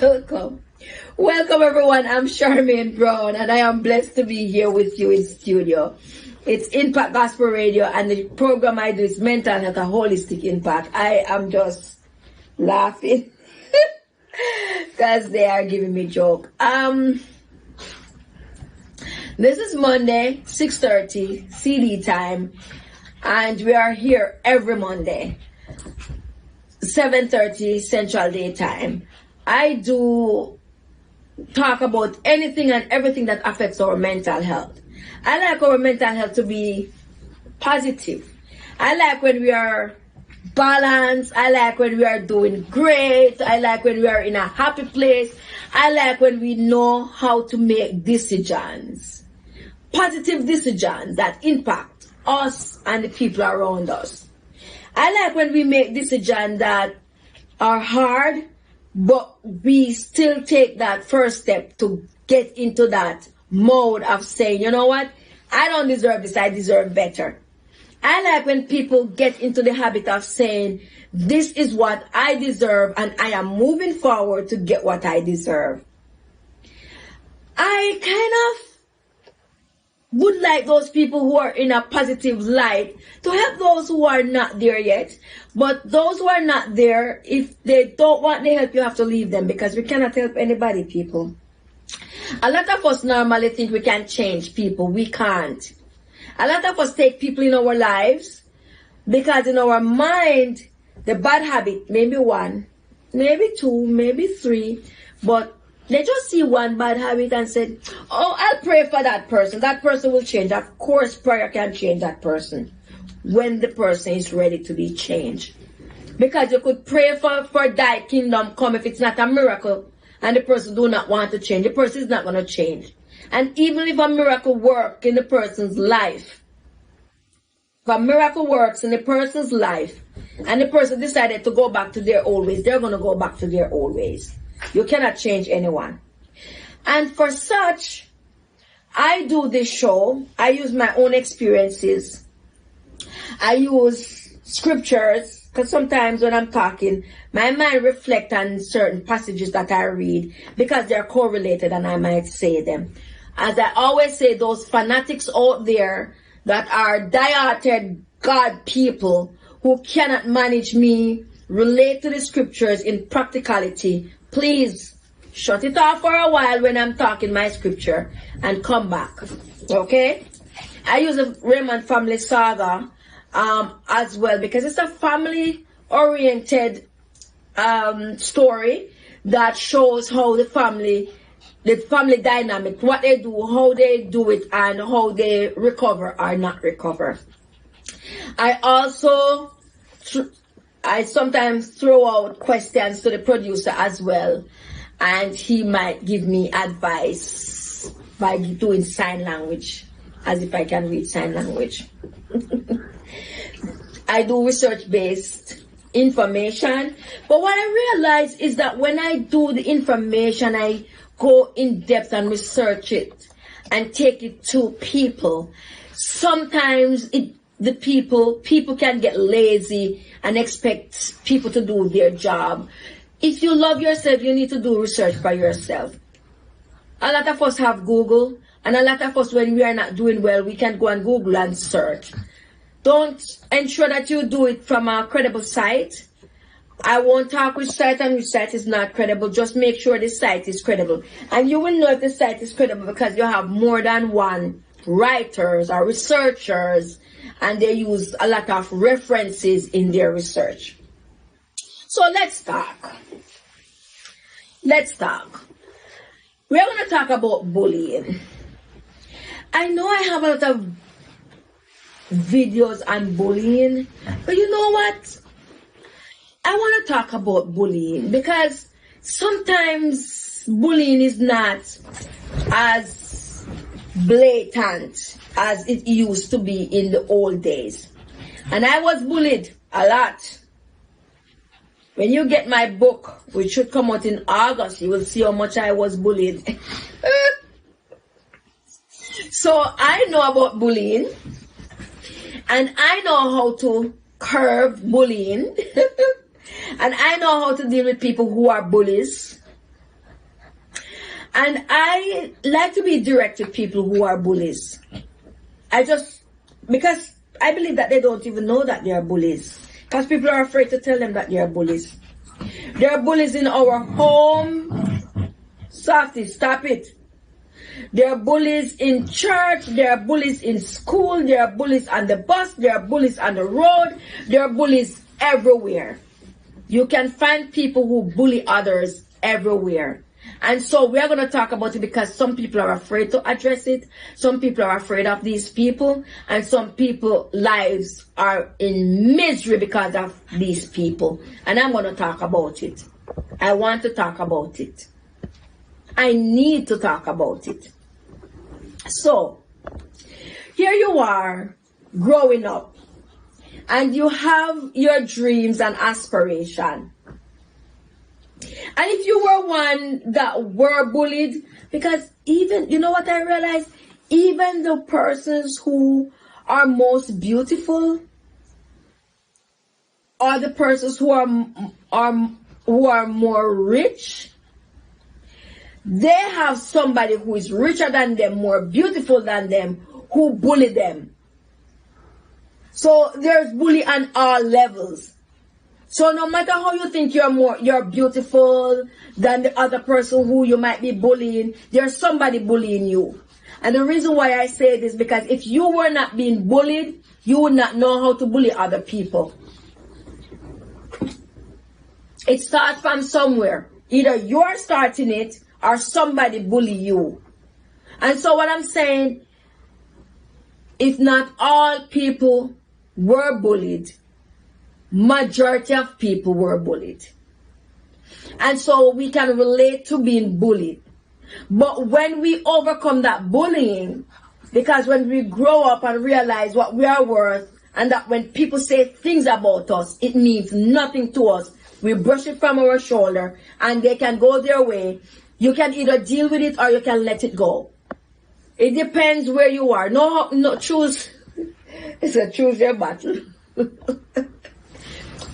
Welcome. Welcome everyone. I'm Charmaine Brown and I am blessed to be here with you in studio. It's Impact Gospel Radio and the program I do is Mental Health, a Holistic Impact. I am just laughing because they are giving me joke. This is Monday, 6:30 CD time, and we are here every Monday, 7:30 Central Daytime. I do talk about anything and everything that affects our mental health. I like our mental health to be positive. I like when we are balanced. I like when we are doing great. I like when we are in a happy place. I like when we know how to make decisions. Positive decisions that impact us and the people around us. I like when we make decisions that are hard, but we still take that first step to get into that mode of saying, you know what, I don't deserve this, I deserve better. I like when people get into the habit of saying, this is what I deserve and I am moving forward to get what I deserve. I kind of would like those people who are in a positive light to help those who are not there yet. But those who are not there, if they don't want the help, you have to leave them because we cannot help anybody, people. A lot of us normally think we can change people. We can't. A lot of us take people in our lives because in our mind, the bad habit, maybe one, maybe two, maybe three, but they just see one bad habit and said, oh, I'll pray for that person. That person will change. Of course, prayer can change that person when the person is ready to be changed. Because you could pray for thy kingdom come if it's not a miracle and the person do not want to change. The person is not going to change. And even if a miracle works in the person's life, if a miracle works in the person's life and the person decided to go back to their old ways, they're going to go back to their old ways. You cannot change anyone. And for such, I do this show. I use my own experiences. I use scriptures, because sometimes when I'm talking, my mind reflects on certain passages that I read because they're correlated and I might say them. As I always say, those fanatics out there that are diehard God people who cannot manage me, relate to the scriptures in practicality, please shut it off for a while when I'm talking my scripture and come back. Okay? I use a Raymond Family Saga as well because it's a family-oriented story that shows how the family dynamic, what they do, how they do it, and how they recover or not recover. I sometimes throw out questions to the producer as well, and he might give me advice by doing sign language, as if I can read sign language. I do research-based information, but what I realize is that when I do the information, I go in depth and research it and take it to people. Sometimes people can get lazy and expect people to do their job. If you love yourself, you need to do research for yourself. A lot of us have Google, and a lot of us, when we are not doing well, we can go on Google and search. Don't ensure that you do it from a credible site. I won't talk which site and which site is not credible. Just make sure the site is credible. And you will know if the site is credible because you have more than one writers or researchers, and they use a lot of references in their research. So let's talk. We're going to talk about bullying. I know I have a lot of videos on bullying, but you know what? I want to talk about bullying because sometimes bullying is not as blatant as it used to be in the old days. And I was bullied a lot. When you get my book, which should come out in August, you will see how much I was bullied. So I know about bullying, and I know how to curb bullying, and I know how to deal with people who are bullies. And I like to be direct with people who are bullies. Because I believe that they don't even know that they are bullies. Because people are afraid to tell them that they are bullies. There are bullies in our home. Softy, stop it. There are bullies in church. There are bullies in school. There are bullies on the bus. There are bullies on the road. There are bullies everywhere. You can find people who bully others everywhere. And so we are going to talk about it because some people are afraid to address it. Some people are afraid of these people. And some people's lives are in misery because of these people. And I'm going to talk about it. I want to talk about it. I need to talk about it. So, here you are, growing up. And you have your dreams and aspirations. And if you were one that were bullied, because even, you know what I realized? Even the persons who are most beautiful are the persons who are more rich. They have somebody who is richer than them, more beautiful than them, who bully them. So there's bully on all levels. So no matter how you think you're beautiful than the other person who you might be bullying, there's somebody bullying you. And the reason why I say this, because if you were not being bullied, you would not know how to bully other people. It starts from somewhere. Either you're starting it or somebody bully you. And so what I'm saying, if not all people were bullied, majority of people were bullied. And so we can relate to being bullied. But when we overcome that bullying, because when we grow up and realize what we are worth, and that when people say things about us, it means nothing to us, we brush it from our shoulder and they can go their way. You can either deal with it or you can let it go. It depends where you are. No, choose. It's a choose your battle.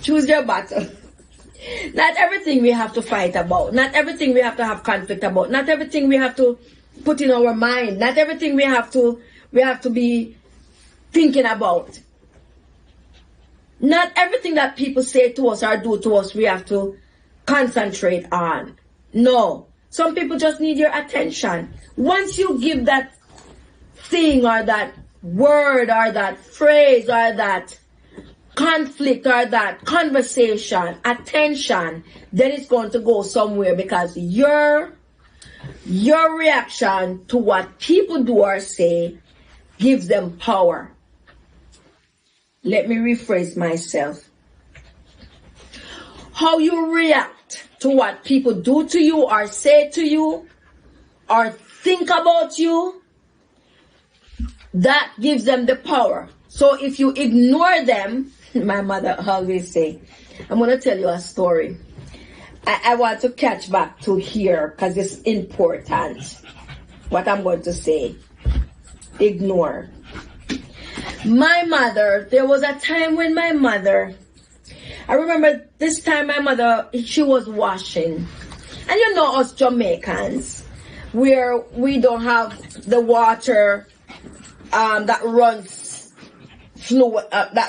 Choose your battle. Not everything we have to fight about. Not everything we have to have conflict about. Not everything we have to put in our mind. Not everything we have to be thinking about. Not everything that people say to us or do to us we have to concentrate on. No. Some people just need your attention. Once you give that thing or that word or that phrase or that conflict or that conversation attention, then it's going to go somewhere, because your reaction to what people do or say gives them power. Let me rephrase myself. How you react to what people do to you or say to you or think about you, that gives them the power. So if you ignore them, my mother always say, I'm going to tell you a story. I want to catch back to here because it's important what I'm going to say. Ignore. My mother, there was a time when my mother, I remember this time my mother, she was washing. And you know us Jamaicans, where we don't have the water that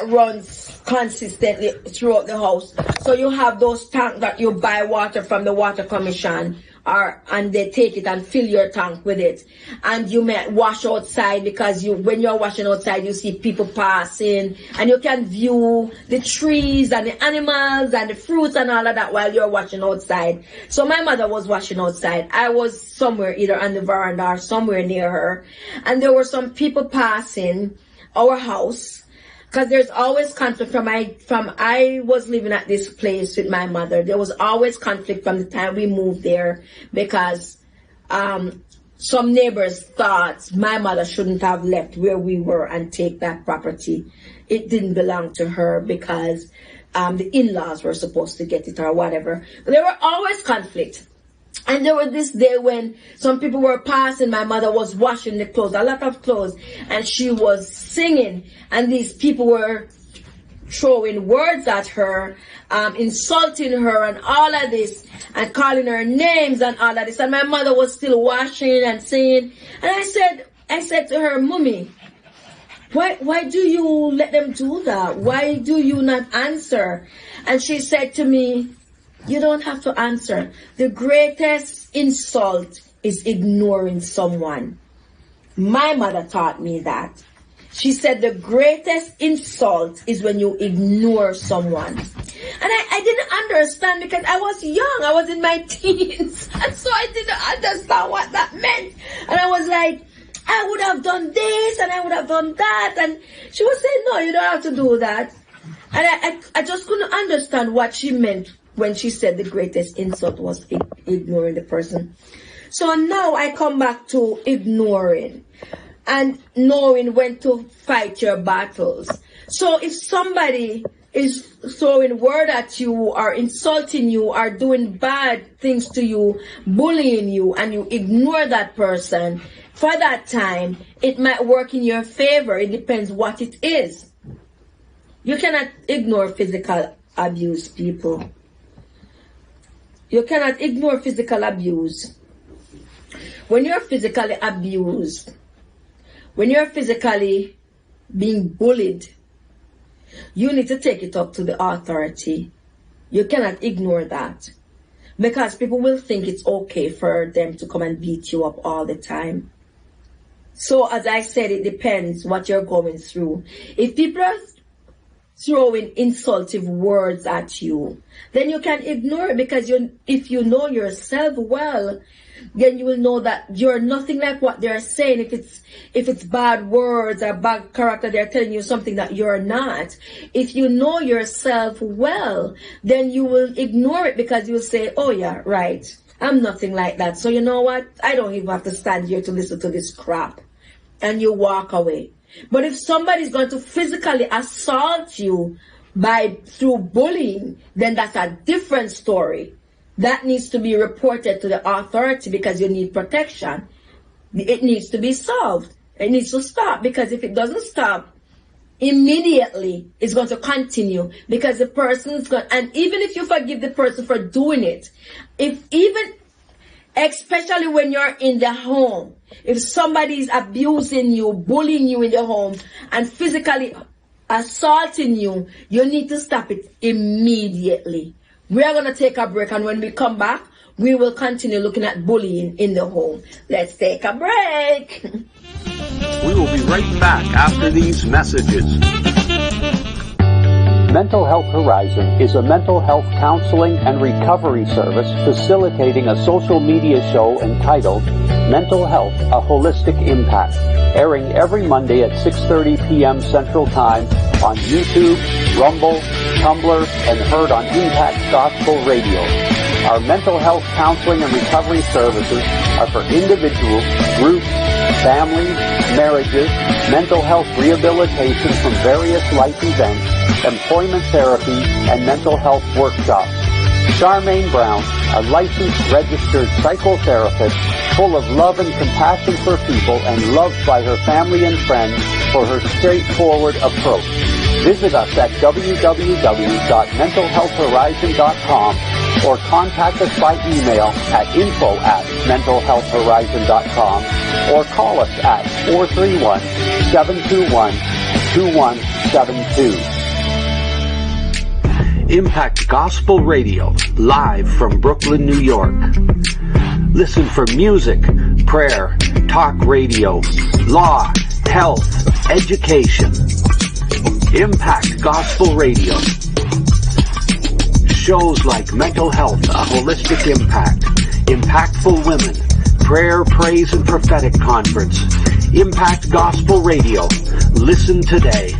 runs consistently throughout the house. So you have those tanks that you buy water from the water commission, and they take it and fill your tank with it. And you may wash outside, because when you're washing outside, you see people passing, and you can view the trees and the animals and the fruits and all of that while you're washing outside. So my mother was washing outside. I was somewhere either on the veranda or somewhere near her, and there were some people passing our house. Because there's always conflict from I was living at this place with my mother. There was always conflict from the time we moved there, because some neighbors thought my mother shouldn't have left where we were and take that property. It didn't belong to her because the in-laws were supposed to get it or whatever. But there were always conflict. And there was this day when some people were passing. My mother was washing the clothes, a lot of clothes, and she was singing. And these people were throwing words at her, insulting her and all of this, and calling her names and all of this. And my mother was still washing and saying, and I said to her, Mummy, why do you let them do that? Why do you not answer? And she said to me, you don't have to answer. The greatest insult is ignoring someone. My mother taught me that. She said the greatest insult is when you ignore someone. And I didn't understand because I was young. I was in my teens. And so I didn't understand what that meant. And I was like, I would have done this and I would have done that. And she was saying, no, you don't have to do that. And I just couldn't understand what she meant when she said the greatest insult was ignoring the person. So now I come back to ignoring and knowing when to fight your battles. So if somebody is throwing word at you or insulting you or doing bad things to you, bullying you, and you ignore that person, for that time, it might work in your favor. It depends what it is. You cannot ignore physical abuse, people. You cannot ignore physical abuse. When you're physically abused, when you're physically being bullied, you need to take it up to the authority. You cannot ignore that. Because people will think it's okay for them to come and beat you up all the time. So as I said, it depends what you're going through. If people are throwing insultive words at you, then you can ignore it, because if you know yourself well, then you will know that you're nothing like what they're saying. If it's bad words or bad character, they're telling you something that you're not. If you know yourself well, then you will ignore it, because you'll say, oh yeah, right, I'm nothing like that. So you know what? I don't even have to stand here to listen to this crap. And you walk away. But if somebody's going to physically assault you through bullying, then that's a different story. That needs to be reported to the authority, because you need protection. It needs to be solved. It needs to stop, because if it doesn't stop, immediately it's going to continue, because the person's going, and even if you forgive the person for doing it, especially when you're in the home, if somebody is abusing you, bullying you in the home, and physically assaulting you, you need to stop it immediately. We are going to take a break, and when we come back, we will continue looking at bullying in the home. Let's take a break. We will be right back after these messages. Mental Health Horizon is a mental health counseling and recovery service facilitating a social media show entitled Mental Health, a Holistic Impact, airing every Monday at 6:30 p.m. Central Time on YouTube, Rumble, Tumblr, and heard on Impact Gospel Radio. Our mental health counseling and recovery services are for individuals, groups, families, marriages, mental health rehabilitation from various life events, employment therapy, and mental health workshops. Charmaine Brown, a licensed registered psychotherapist full of love and compassion for people and loved by her family and friends for her straightforward approach. Visit us at www.mentalhealthhorizon.com or contact us by email at info@mentalhealthhorizon.com or call us at 431-721-2172. Impact Gospel Radio, live from Brooklyn, New York. Listen for music, prayer, talk radio, law, health, education. Impact Gospel Radio. Shows like Mental Health, a Holistic Impact, Impactful Women, Prayer, Praise, and Prophetic Conference. Impact Gospel Radio. Listen today.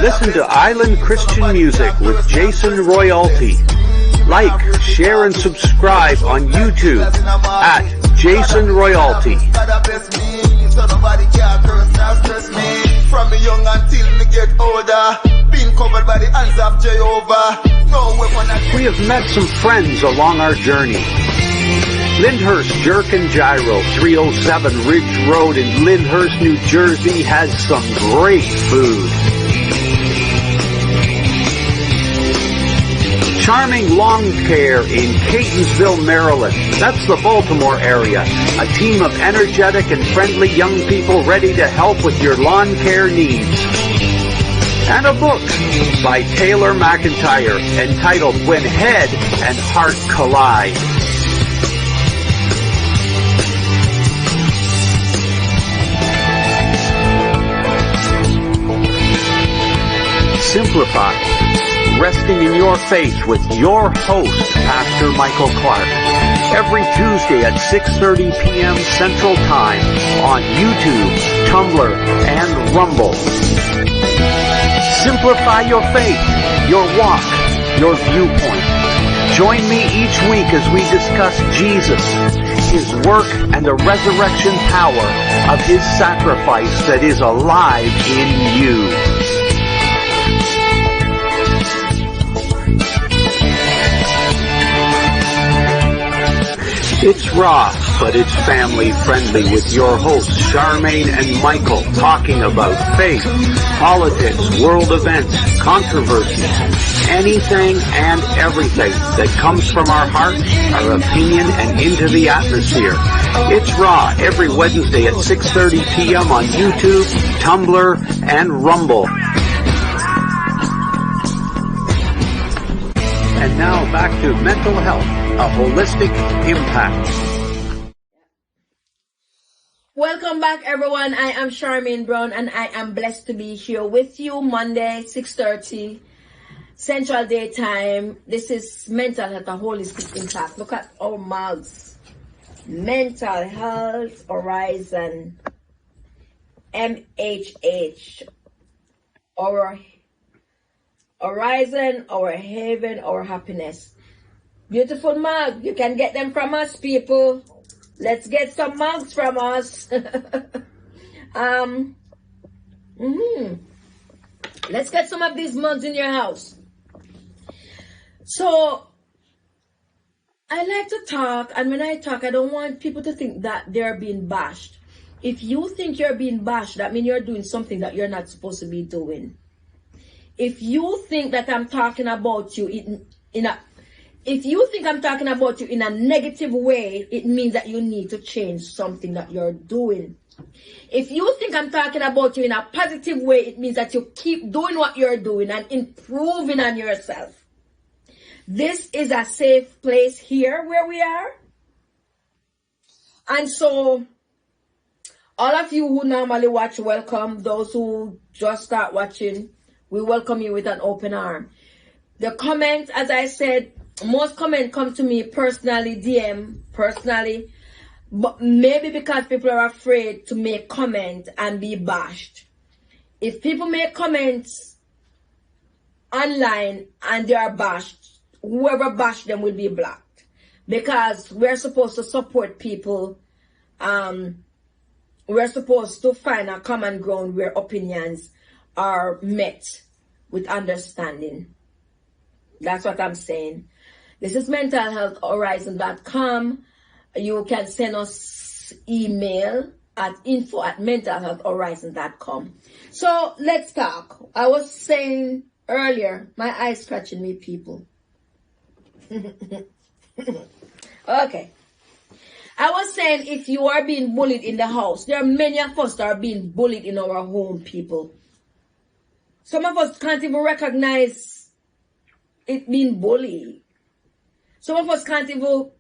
Listen to Island Christian Music with Jason Royalty. Like, share, and subscribe on YouTube at Jason Royalty. From me young until me get older, being covered by the hands of Jehovah. No weapon. We have met some friends along our journey. Lyndhurst Jerk and Gyro, 307 Ridge Road in Lyndhurst, New Jersey has some great food. Charming Lawn Care in Catonsville, Maryland. That's the Baltimore area. A team of energetic and friendly young people ready to help with your lawn care needs. And a book by Taylor McIntyre entitled When Head and Heart Collide. Simplify. Resting in Your Faith with your host, Pastor Michael Clark. Every Tuesday at 6:30 p.m. Central Time on YouTube, Tumblr, and Rumble. Simplify your faith, your walk, your viewpoint. Join me each week as we discuss Jesus, His work, and the resurrection power of His sacrifice that is alive in you. It's raw, but it's family friendly with your hosts, Charmaine and Michael, talking about faith, politics, world events, controversies, anything and everything that comes from our heart, our opinion, and into the atmosphere. It's raw every Wednesday at 6:30 p.m. on YouTube, Tumblr, and Rumble. And now back to mental health, a holistic impact. Welcome back, everyone. I am Charmaine Brown, and I am blessed to be here with you Monday, 6:30 Central Daytime. This is Mental Health, a Holistic Impact. Look at our mugs. Mental Health Horizon, MHH. Our Horizon, our haven, our happiness. Beautiful mug. You can get them from us, people. Let's get some mugs from us. Let's get some of these mugs in your house. So, I like to talk, and when I talk, I don't want people to think that they're being bashed. If you think you're being bashed, that means you're doing something that you're not supposed to be doing. If you think that I'm talking about you if you think I'm talking about you in a negative way, it means that you need to change something that you're doing. If you think I'm talking about you in a positive way, it means that you keep doing what you're doing and improving on yourself. This is a safe place here where we are. And so, all of you who normally watch, welcome. Those who just start watching, we welcome you with an open arm. The comments, as I said, most comments come to me personally, DM, personally. But maybe because people are afraid to make comments and be bashed. If people make comments online and they are bashed, whoever bashed them will be blocked. Because we're supposed to support people. We're supposed to find a common ground where opinions are met with understanding. That's what I'm saying. This is mentalhealthhorizon.com. You can send us email at info@mentalhealthhorizon.com. So let's talk. I was saying earlier, my eyes scratching me, people. Okay. I was saying, if you are being bullied in the house, there are many of us that are being bullied in our home, people. Some of us can't even recognize it being bullied. Some of us can't even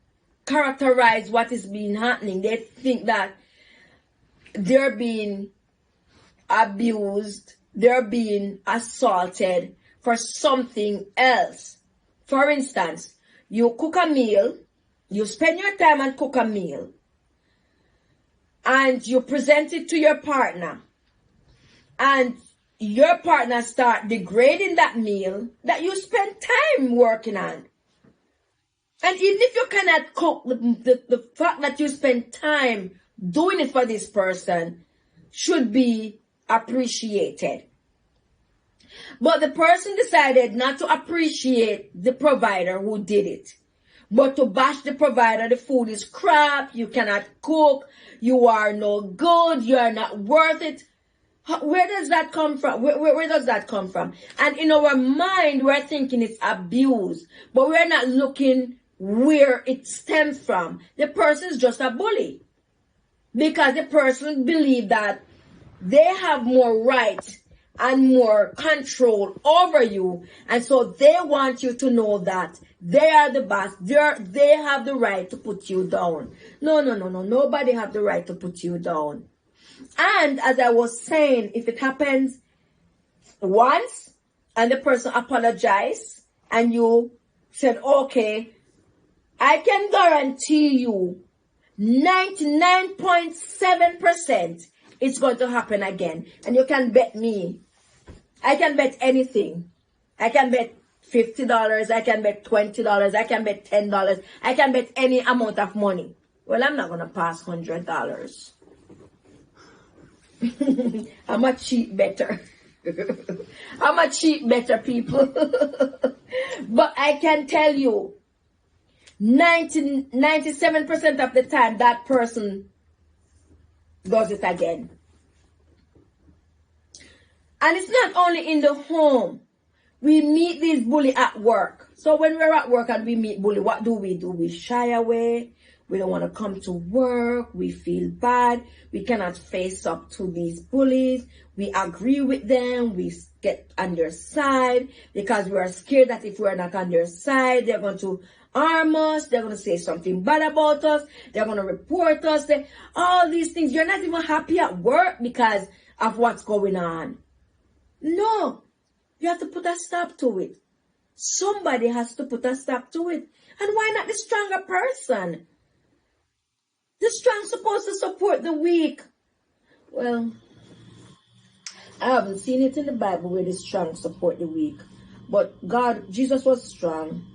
characterize what is being happening. They think that they're being abused, they're being assaulted for something else. For instance, you cook a meal, you spend your time and cook a meal, and you present it to your partner, and your partner start degrading that meal that you spend time working on. And even if you cannot cook, the fact that you spend time doing it for this person should be appreciated. But the person decided not to appreciate the provider who did it. But to bash the provider, the food is crap, you cannot cook, you are no good, you are not worth it. Where does that come from? Where does that come from? And in our mind, we're thinking it's abuse, but we're not looking where it stems from. The person is just a bully because the person believes that they have more right and more control over you, and so they want you to know that they are the boss. They have the right to put you down. No. Nobody have the right to put you down. And as I was saying, if it happens once and the person apologized and you said, okay, I can guarantee you 99.7% it's going to happen again. And you can bet me. I can bet anything. I can bet $50. I can bet $20. I can bet $10. I can bet any amount of money. Well, I'm not going to pass $100. I'm a cheap better. I'm a cheap better, people. But I can tell you, 97% of the time, that person does it again. And it's not only in the home. We meet these bully at work. So when we're at work and we meet bully, what do? We shy away. We don't want to come to work. We feel bad. We cannot face up to these bullies. We agree with them. We get on their side because we are scared that if we're not on their side, they're going to harm us. They're going to say something bad about us. They're going to report us. All these things. You're not even happy at work because of what's going on. No. You have to put a stop to it. Somebody has to put a stop to it. And why not the stronger person? The strong supposed to support the weak. Well, I haven't seen it in the Bible where the strong support the weak. But Jesus was strong.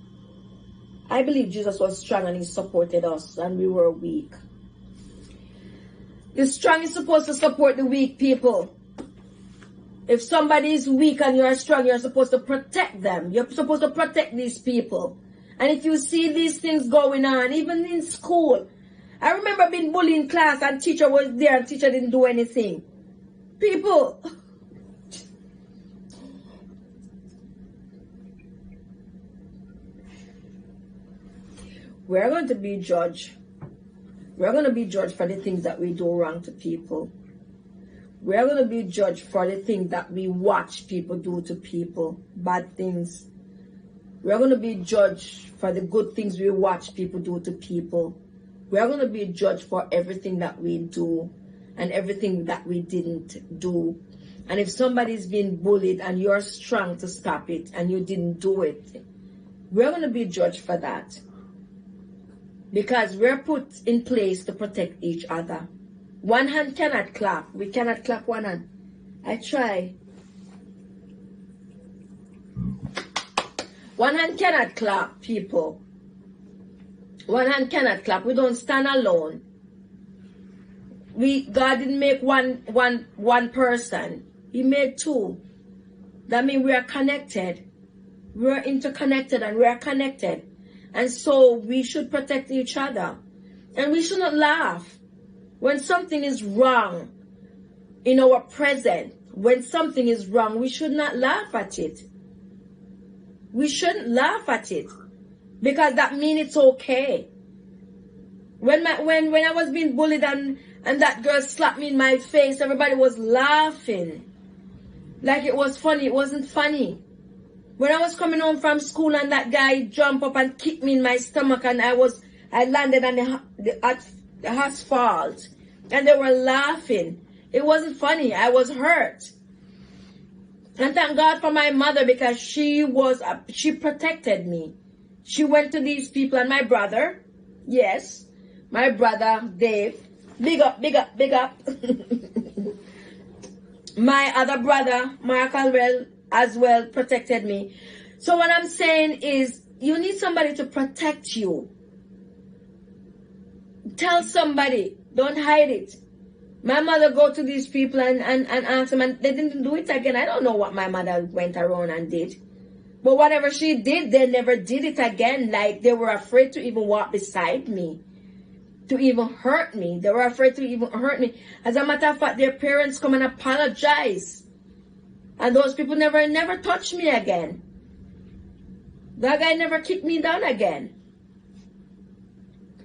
I believe Jesus was strong and he supported us and we were weak. The strong is supposed to support the weak, people. If somebody is weak and you're strong, you're supposed to protect them. You're supposed to protect these people. And if you see these things going on, even in school, I remember being bullied in class and teacher was there and teacher didn't do anything. People, we're going to be judged. We're going to be judged for the things that we do wrong to people. We're going to be judged for the things that we watch people do to people, bad things. We're going to be judged for the good things we watch people do to people. We're going to be judged for everything that we do and everything that we didn't do. And if somebody's being bullied and you're strong to stop it and you didn't do it, we're going to be judged for that. Because we're put in place to protect each other. One hand cannot clap. We cannot clap one hand. I try. One hand cannot clap, people. One hand cannot clap. We don't stand alone. God didn't make one person. He made two. That means we are connected. We are interconnected and we are connected. And so we should protect each other. And we should not laugh. When something is wrong in our present, when something is wrong, we should not laugh at it. We shouldn't laugh at it because that means it's okay. When I was being bullied and that girl slapped me in my face, everybody was laughing like it was funny. It wasn't funny. When I was coming home from school and that guy jumped up and kicked me in my stomach and I landed on the asphalt and they were laughing. It wasn't funny. I was hurt. And thank God for my mother because she protected me. She went to these people and my brother, yes, my brother Dave, big up. My other brother, Mark Alwell, as well protected me. So what I'm saying is you need somebody to protect you. Tell somebody. Don't hide it. My mother go to these people and ask them, and they didn't do it again. I don't know what my mother went around and did. But whatever she did, they never did it again. Like, they were afraid to even walk beside me, to even hurt me. They were afraid to even hurt me. As a matter of fact, their parents come and apologize. And those people never touched me again. That guy never kicked me down again.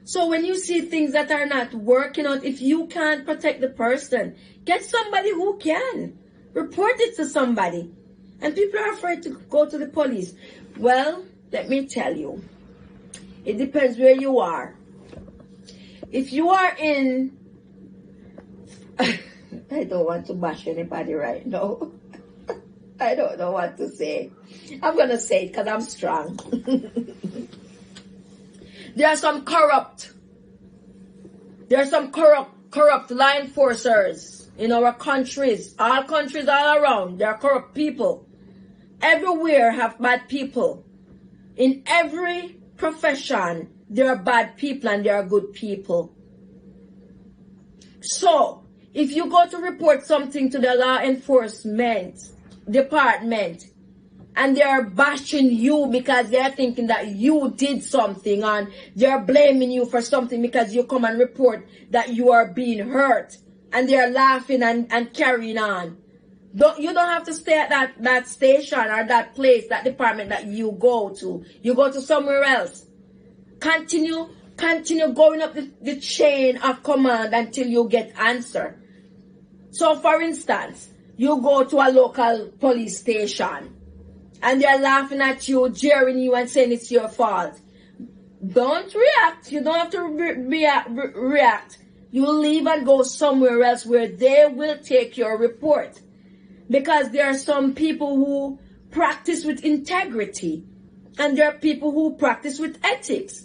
So when you see things that are not working out, if you can't protect the person, get somebody who can. Report it to somebody. And people are afraid to go to the police. Well, let me tell you. It depends where you are. If you are in... I don't want to bash anybody right now. I don't know what to say. I'm going to say it because I'm strong. There are some corrupt law enforcers in our countries. All countries all around. There are corrupt people. Everywhere have bad people. In every profession, there are bad people and there are good people. So, if you go to report something to the law enforcement department and they are bashing you because they are thinking that you did something and they are blaming you for something because you come and report that you are being hurt and they are laughing and carrying on. You don't have to stay at that station or that place, that department that you go to. You go to somewhere else. Continue going up the chain of command until you get answer. So, for instance, you go to a local police station and they're laughing at you, jeering you and saying it's your fault. Don't react. You don't have to react. You leave and go somewhere else where they will take your report. Because there are some people who practice with integrity. And there are people who practice with ethics.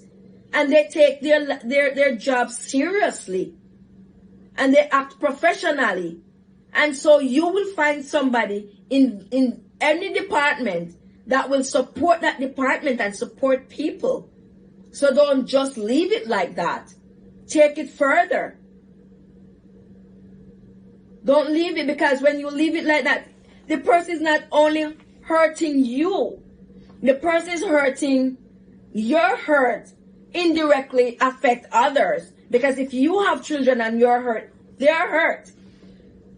And they take their job seriously. And they act professionally. And so you will find somebody in any department that will support that department and support people. So don't just leave it like that. Take it further. Don't leave it, because when you leave it like that, the person is not only hurting you, the person is hurting your hurt indirectly affect others. Because if you have children and you're hurt, they're hurt.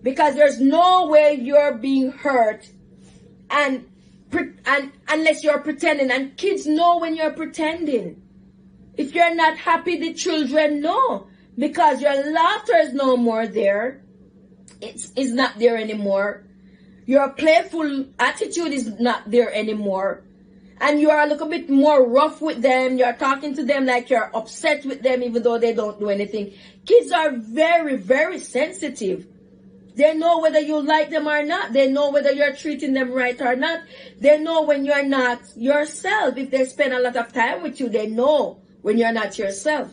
Because there's no way you're being hurt and unless you're pretending. And kids know when you're pretending. If you're not happy, the children know. Because your laughter is no more there. It's not there anymore. Your playful attitude is not there anymore. And you are a little bit more rough with them. You're talking to them like you're upset with them even though they don't do anything. Kids are very, very sensitive. They know whether you like them or not. They know whether you're treating them right or not. They know when you're not yourself. If they spend a lot of time with you, they know when you're not yourself.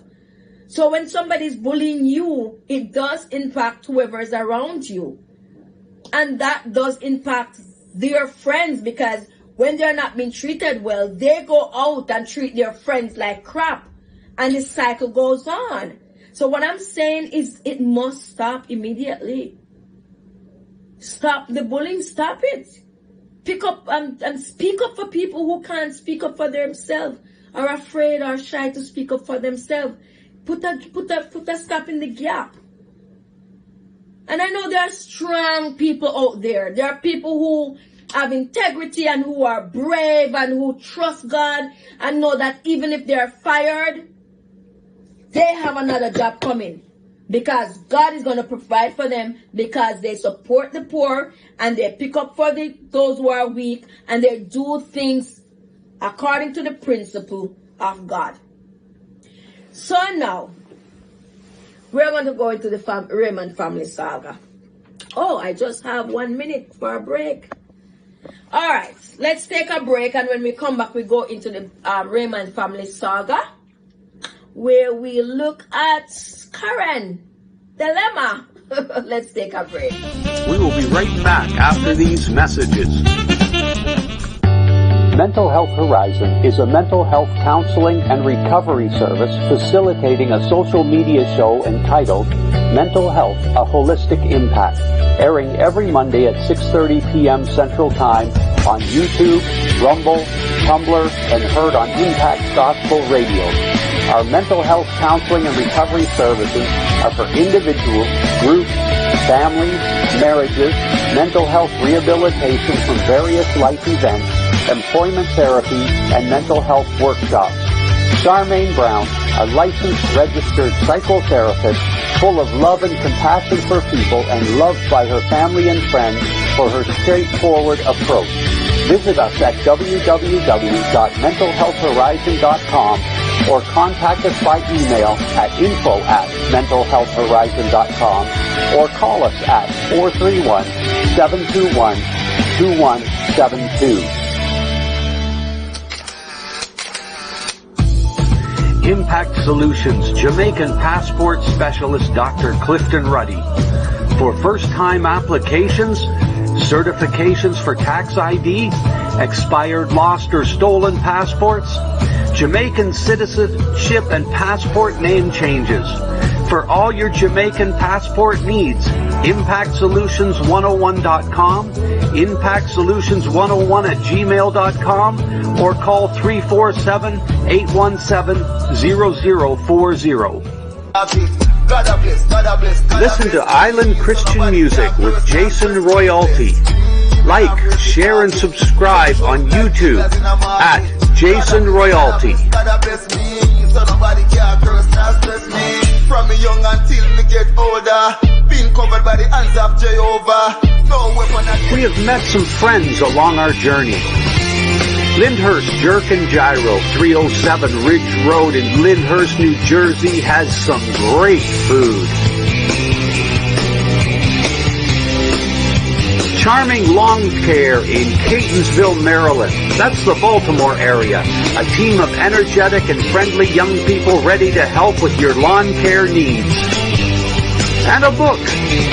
So when somebody's bullying you, it does impact whoever is around you. And that does impact their friends, because when they're not being treated well, they go out and treat their friends like crap. And the cycle goes on. So what I'm saying is it must stop immediately. Stop the bullying. Stop it. Pick up and speak up for people who can't speak up for themselves, are afraid or shy to speak up for themselves. Put a stop in the gap. And I know there are strong people out there. There are people who have integrity and who are brave and who trust God and know that even if they're fired, they have another job coming. Because God is going to provide for them, because they support the poor and they pick up for those who are weak and they do things according to the principle of God. So now, we're going to go into the Raymond family saga. Oh, I just have 1 minute for a break. All right, let's take a break, and when we come back, we go into the Raymond family saga, where we look at Karen dilemma. Let's take a break. We will be right back after these messages. Mental Health Horizon is a mental health counseling and recovery service facilitating a social media show entitled Mental Health, a Holistic Impact, airing every Monday at 6:30 p.m. Central Time, on YouTube, Rumble, Tumblr, and heard on Impact Gospel Radio. Our mental health counseling and recovery services are for individuals, groups, families, marriages, mental health rehabilitation from various life events, employment therapy, and mental health workshops. Charmaine Brown, a licensed registered psychotherapist full of love and compassion for people and loved by her family and friends for her straightforward approach. Visit us at www.mentalhealthhorizon.com or contact us by email at info@mentalhealthhorizon.com or call us at 431-721-2172. Impact Solutions Jamaican Passport Specialist Dr. Clifton Ruddy. For first-time applications, certifications for tax ID, expired, lost, or stolen passports, Jamaican citizenship and passport name changes. For all your Jamaican passport needs, ImpactSolutions101.com, ImpactSolutions101@gmail.com, or call 347-817-0040. Listen to Island Christian Music with Jason Royalty. Like, share, and subscribe on YouTube at Jason Royalty. From me young until me get older, being covered by the hands of Jehovah. We have met some friends along our journey. Lyndhurst Jerk and Gyro, 307 Ridge Road in Lyndhurst, New Jersey has some great food. Charming Lawn Care in Catonsville, Maryland. That's the Baltimore area. A team of energetic and friendly young people ready to help with your lawn care needs. And a book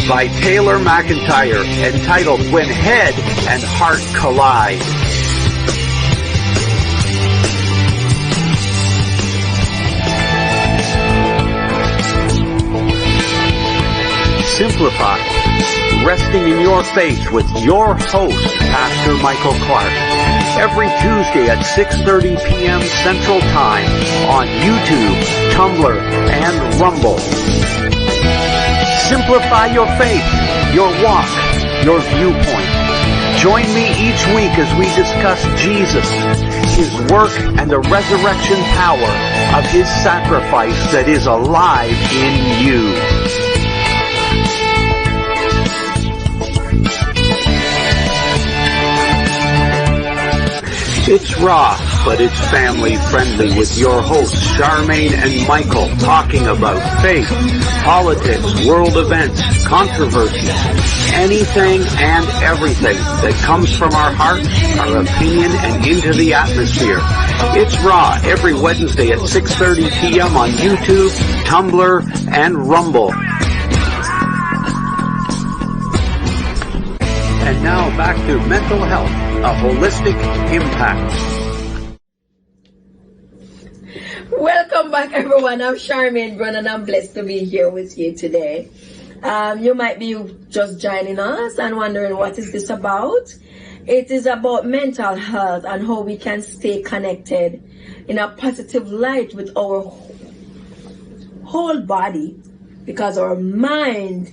by Taylor McIntyre entitled When Head and Heart Collide. Simplify. Resting in Your Faith with your host, Pastor Michael Clark. Every Tuesday at 6:30 p.m. Central Time on YouTube, Tumblr, and Rumble. Simplify your faith, your walk, your viewpoint. Join me each week as we discuss Jesus, His work, and the resurrection power of His sacrifice that is alive in you. It's raw, but it's family friendly with your hosts Charmaine and Michael talking about faith, politics, world events, controversies, anything and everything that comes from our heart, our opinion, and into the atmosphere. It's raw every Wednesday at 6:30 p.m. on YouTube, Tumblr, and Rumble. And now back to mental health, a holistic impact. Welcome back, everyone. I'm Charmaine Brown, and I'm blessed to be here with you today. You might be just joining us and wondering what is this about. It is about mental health and how we can stay connected in a positive light with our whole body, because our mind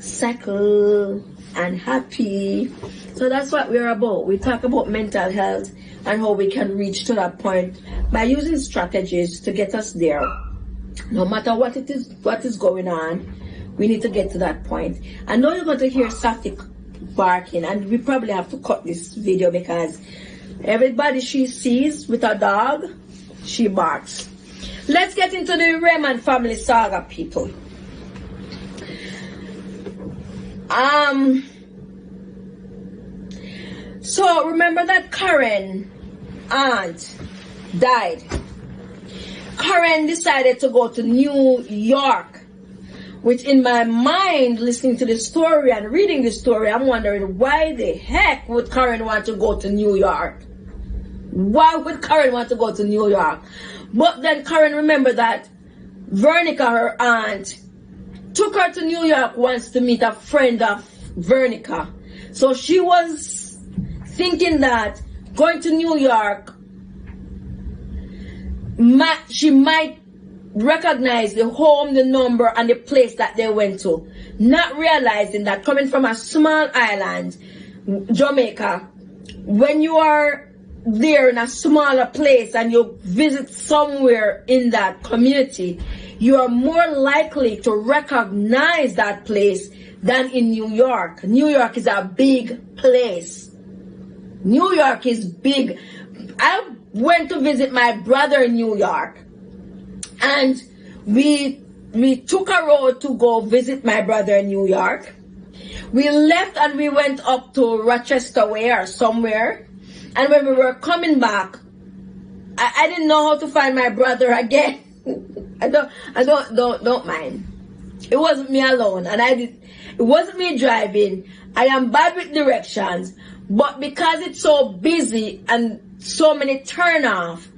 cycle and happy. So that's what we're about. We talk about mental health and how we can reach to that point by using strategies to get us there. No matter what it is, what is going on, we need to get to that point. I know you're going to hear Safi barking, and we probably have to cut this video because everybody she sees with a dog, she barks. Let's get into the Raymond family saga, people. So remember that Karen aunt died. Karen decided to go to New York, which in my mind, listening to the story and reading the story, I'm wondering why the heck would Karen want to go to New York? Why would Karen want to go to New York? But then Karen remembered that Vernica, her aunt, took her to New York once to meet a friend of Vernica. So she was thinking that going to New York, she might recognize the home, the number, and the place that they went to, not realizing that coming from a small island, Jamaica, when you are there in a smaller place and you visit somewhere in that community, you are more likely to recognize that place than in New York. New York is a big place. New York is big. I went to visit my brother in New York, and we took a road to go visit my brother in New York. We left and we went up to Rochester Way or somewhere, and when we were coming back, I didn't know how to find my brother again. I don't mind. It wasn't me alone, and it wasn't me driving. I am bad with directions, but because it's so busy and so many turn off,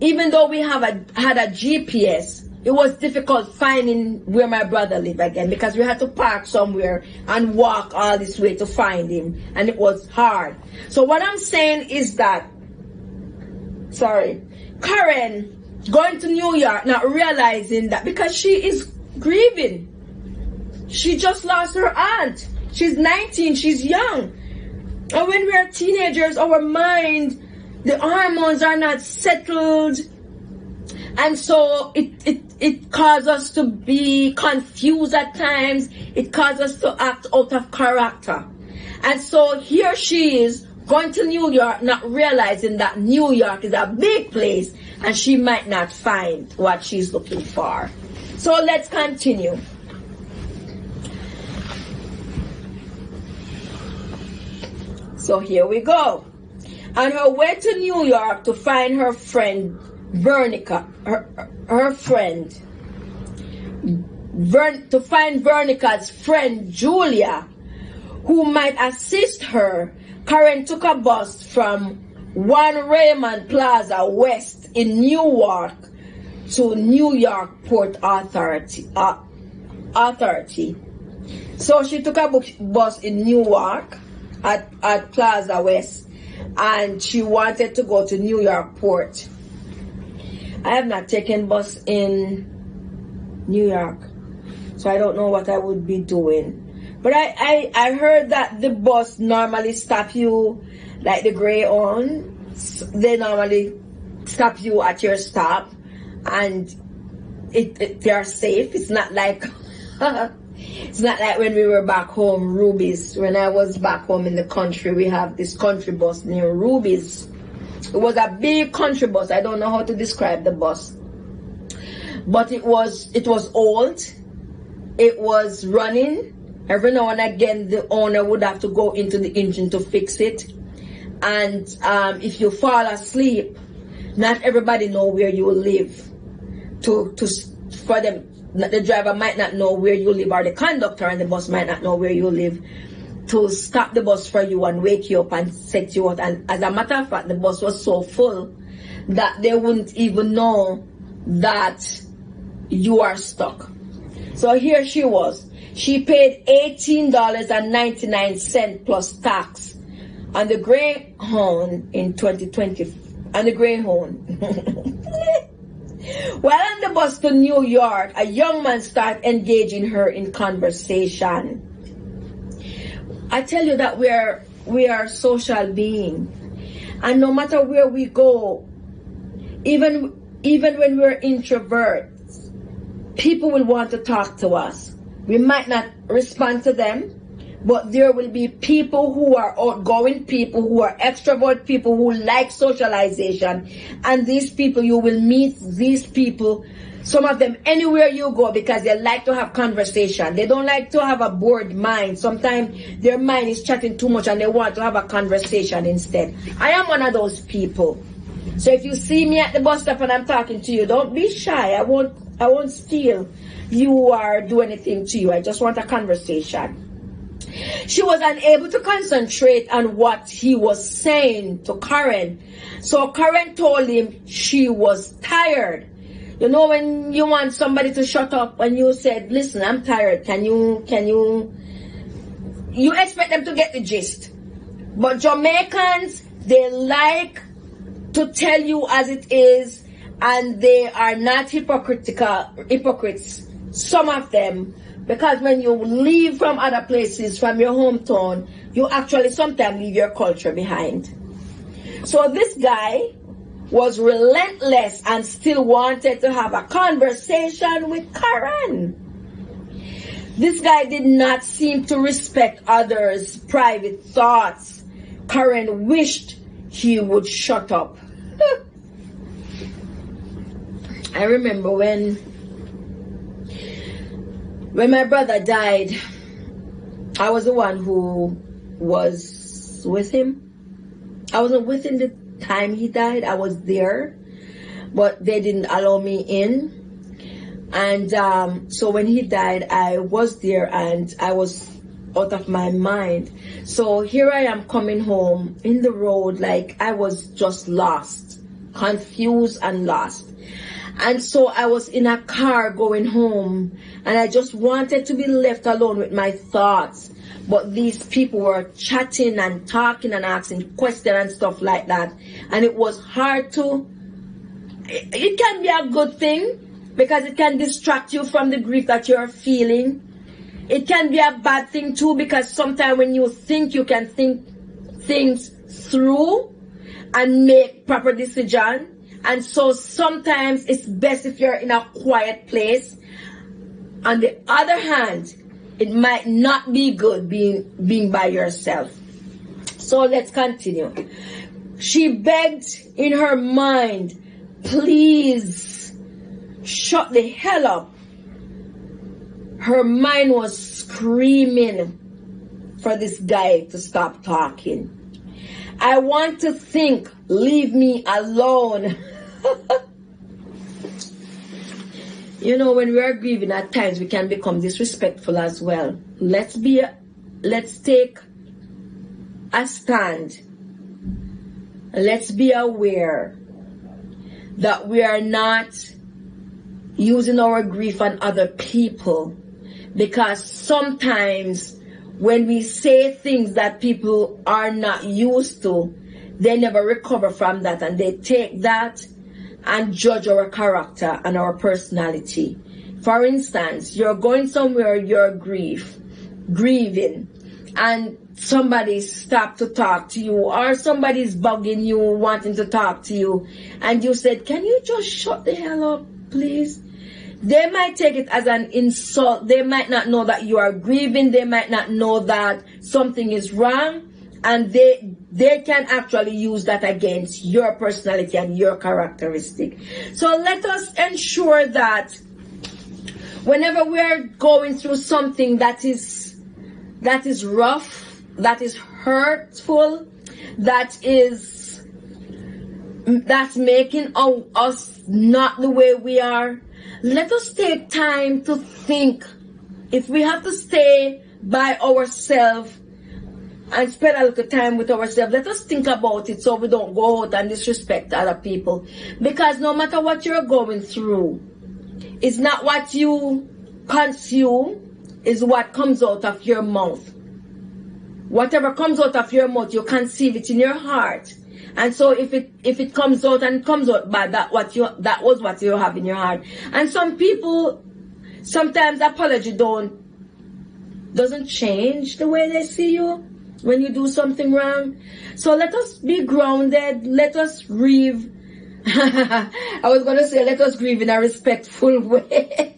even though we had a GPS, it was difficult finding where my brother lived again, because we had to park somewhere and walk all this way to find him, and it was hard. So what I'm saying is that, Karen going to New York, not realizing that, because she is grieving. She just lost her aunt. She's 19, she's young. And when we are teenagers, our mind, the hormones are not settled. And so it causes us to be confused at times. It causes us to act out of character. And so here she is going to New York, not realizing that New York is a big place and she might not find what she's looking for. So let's continue. So here we go. On her way to New York to find her friend Vernica, her friend, to find Vernica's friend Julia, who might assist her, Karen took a bus from 1 Raymond Plaza West in Newark to New York Port Authority. So she took a bus in Newark at Plaza West, and she wanted to go to New York Port. I have not taken bus in New York, so I don't know what I would be doing. But I heard that the bus normally stop you, like the Greyhound. They normally stop you at your stop, and they are safe. It's not like it's not like when we were back home, Ruby's. When I was back home in the country, we have this country bus near Ruby's. It was a big country bus. I don't know how to describe the bus, but it was old. It was running. Every now and again, the owner would have to go into the engine to fix it. And if you fall asleep, not everybody know where you live. For them, the driver might not know where you live, or the conductor and the bus might not know where you live, to stop the bus for you and wake you up and set you out. And as a matter of fact, the bus was so full that they wouldn't even know that you are stuck. So here she was. She paid $18.99 plus tax on the Greyhound in 2020. On the Greyhound. While on the bus to New York, a young man started engaging her in conversation. I tell you that we are social beings, and no matter where we go, even when we're introverts, people will want to talk to us. We might not respond to them, but there will be people who are outgoing, people who are extrovert, people who like socialization. And these people, you will meet these people, some of them anywhere you go, because they like to have conversation. They don't like to have a bored mind. Sometimes their mind is chatting too much and they want to have a conversation instead. I am one of those people. So if you see me at the bus stop and I'm talking to you, don't be shy. I won't steal you or do anything to you. I just want a conversation. She was unable to concentrate on what he was saying to Karen. So Karen told him she was tired. You know, when you want somebody to shut up and you said, listen, I'm tired. You expect them to get the gist. But Jamaicans, they like to tell you as it is, and they are not hypocrites, some of them, because when you leave from other places, from your hometown, you actually sometimes leave your culture behind. So this guy was relentless and still wanted to have a conversation with Karen. This guy did not seem to respect others' private thoughts. Karen wished he would shut up. I remember when my brother died, I was the one who was with him. I wasn't with him the time he died. I was there, but they didn't allow me in. And so when he died, I was there and I was out of my mind. So here I am coming home in the road, like I was just lost, confused and lost. And so I was in a car going home, and I just wanted to be left alone with my thoughts. But these people were chatting and talking and asking questions and stuff like that. And it was hard to... It can be a good thing, because it can distract you from the grief that you're feeling. It can be a bad thing too, because sometimes when you think, you can think things through and make proper decisions. And so sometimes it's best if you're in a quiet place. On the other hand, it might not be good being by yourself. So let's continue. She begged in her mind, please shut the hell up. Her mind was screaming for this guy to stop talking. I want to think, leave me alone. You know, when we are grieving, at times we can become disrespectful as well. Let's take a stand. Let's be aware that we are not using our grief on other people, because sometimes when we say things that people are not used to, they never recover from that, and they take that and judge our character and our personality. For instance, you're going somewhere, you're grieving, and somebody stopped to talk to you, or somebody's bugging you, wanting to talk to you, and you said, can you just shut the hell up, please? They might take it as an insult. They might not know that you are grieving. They might not know that something is wrong. And they can actually use that against your personality and your characteristic. So let us ensure that whenever we're going through something that is rough, that is hurtful, that's making us not the way we are, let us take time to think. If we have to stay by ourselves and spend a little time with ourselves, let us think about it so we don't go out and disrespect other people. Because no matter what you're going through, it's not what you consume, it's what comes out of your mouth. Whatever comes out of your mouth, you conceive it in your heart. And so if it comes out and comes out bad, that was what you have in your heart. And some people, sometimes apology doesn't change the way they see you when you do something wrong. So let us be grounded. Let us grieve. I was going to say, let us grieve in a respectful way.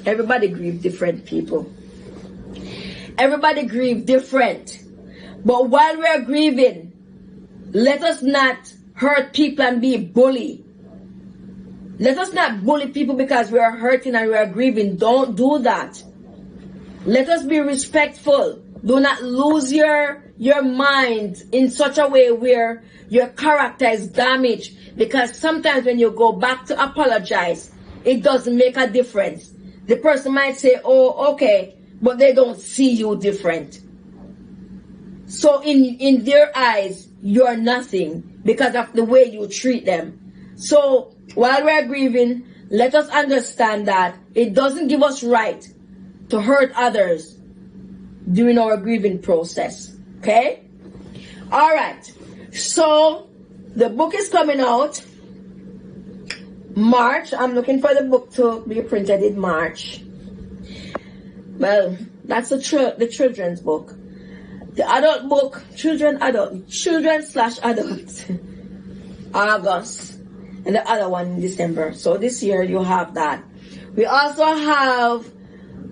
Everybody grieve different, people. Everybody grieve different. But while we're grieving, let us not hurt people and be bully. Let us not bully people because we are hurting and we are grieving. Don't do that. Let us be respectful. Do not lose your mind in such a way where your character is damaged. Because sometimes when you go back to apologize, it doesn't make a difference. The person might say, oh, okay, but they don't see you different. So in their eyes, you're nothing because of the way you treat them. So while we're grieving, let us understand that it doesn't give us right to hurt others during our grieving process. Okay? Alright. So, the book is coming out March. I'm looking for the book to be printed in March. Well, that's the children's book. The adult book, children/adults, August, and the other one in December. So this year you have that. We also have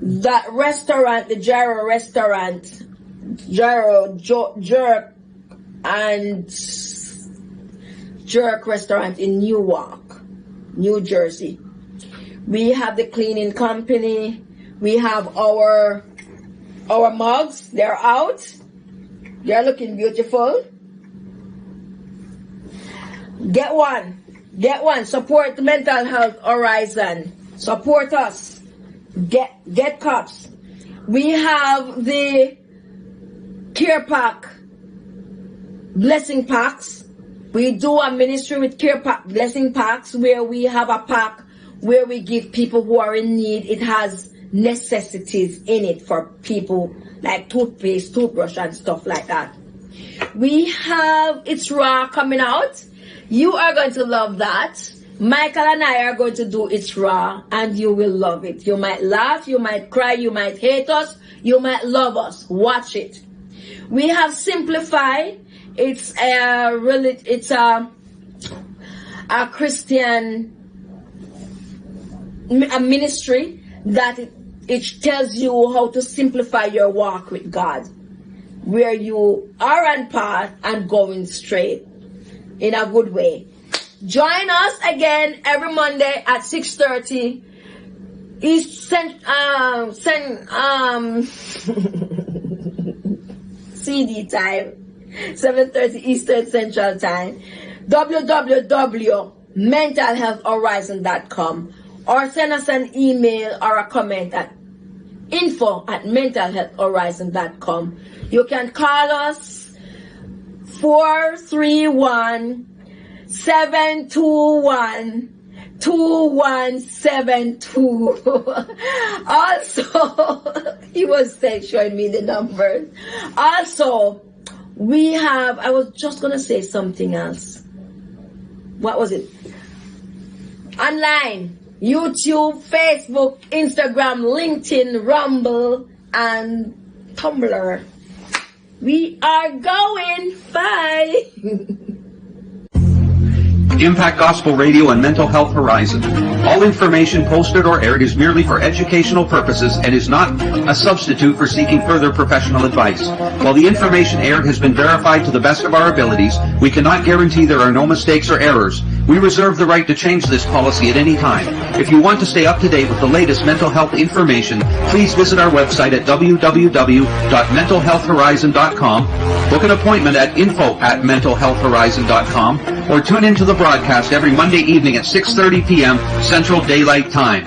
that restaurant, the Gyro restaurant, Jerk restaurant in Newark, New Jersey. We have the cleaning company. We have our mugs. They're out. They're looking beautiful. Get one. Support Mental Health Horizon. Support us. Get cups. We have the care pack, blessing packs. We do a ministry with care pack, blessing packs, where we have a pack where we give people who are in need. It has necessities in it for people like toothpaste, toothbrush, and stuff like that. We have It's Raw coming out. You are going to love that. Michael and I are going to do It's Raw, and you will love it. You might laugh, you might cry, you might hate us, you might love us. Watch it. We have Simplify. It's a Christian ministry that it tells you how to simplify your walk with God, where you are on path and going straight in a good way. Join us again every Monday at 6:30 CD time, 7:30 Eastern Central Time. www.mentalhealthhorizon.com, or send us an email or a comment at info@mentalhealthhorizon.com. You can call us 431-721-2172. Also, he was showing me the numbers. Also, we have, I was just going to say something else. What was it? Online, YouTube, Facebook, Instagram, LinkedIn, Rumble, and Tumblr. We are going. Bye. Impact Gospel Radio and Mental Health Horizon. All information posted or aired is merely for educational purposes and is not a substitute for seeking further professional advice. While the information aired has been verified to the best of our abilities, we cannot guarantee there are no mistakes or errors. We reserve the right to change this policy at any time. If you want to stay up to date with the latest mental health information, please visit our website at www.mentalhealthhorizon.com, book an appointment at info@mentalhealthhorizon.com, or tune into the broadcast every Monday evening at 6:30 p.m. Central Daylight Time.